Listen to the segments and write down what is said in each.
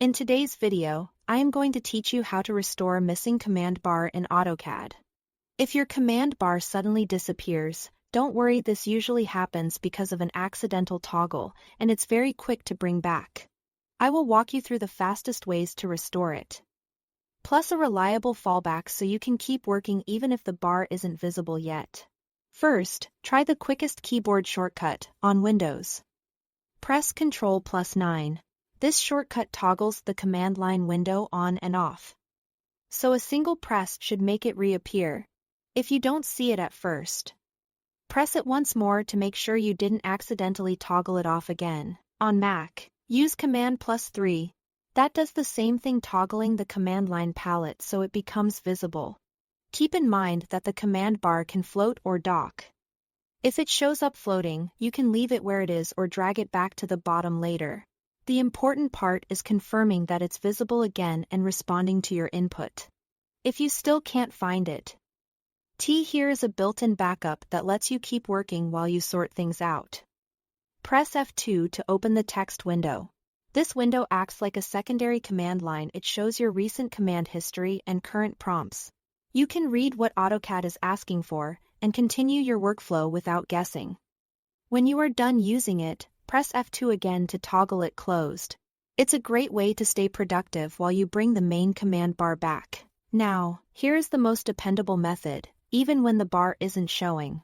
In today's video, I am going to teach you how to restore a missing command bar in AutoCAD. If your command bar suddenly disappears, don't worry, this usually happens because of an accidental toggle, and it's very quick to bring back. I will walk you through the fastest ways to restore it, plus a reliable fallback so you can keep working even if the bar isn't visible yet. First, try the quickest keyboard shortcut on Windows. Press Ctrl+9. This shortcut toggles the command line window on and off, so a single press should make it reappear. If you don't see it at first, press it once more to make sure you didn't accidentally toggle it off again. On Mac, use Command+3. That does the same thing, toggling the command line palette so it becomes visible. Keep in mind that the command bar can float or dock. If it shows up floating, you can leave it where it is or drag it back to the bottom later. The important part is confirming that it's visible again and responding to your input. If you still can't find it, here is a built-in backup that lets you keep working while you sort things out. Press F2 to open the text window. This window acts like a secondary command line. It shows your recent command history and current prompts. You can read what AutoCAD is asking for and continue your workflow without guessing. When you are done using it, press F2 again to toggle it closed. It's a great way to stay productive while you bring the main command bar back. Now, here is the most dependable method, even when the bar isn't showing.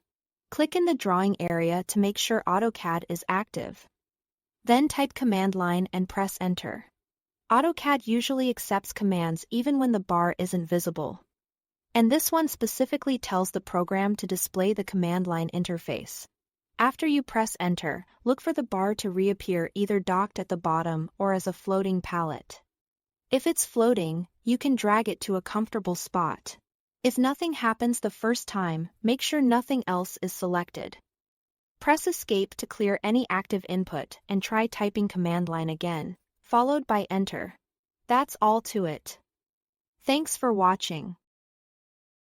Click in the drawing area to make sure AutoCAD is active. Then type command line and press Enter. AutoCAD usually accepts commands even when the bar isn't visible, and this one specifically tells the program to display the command line interface. After you press Enter, look for the bar to reappear either docked at the bottom or as a floating palette. If it's floating, you can drag it to a comfortable spot. If nothing happens the first time, make sure nothing else is selected. Press Escape to clear any active input and try typing command line again, followed by Enter. That's all to it. Thanks for watching.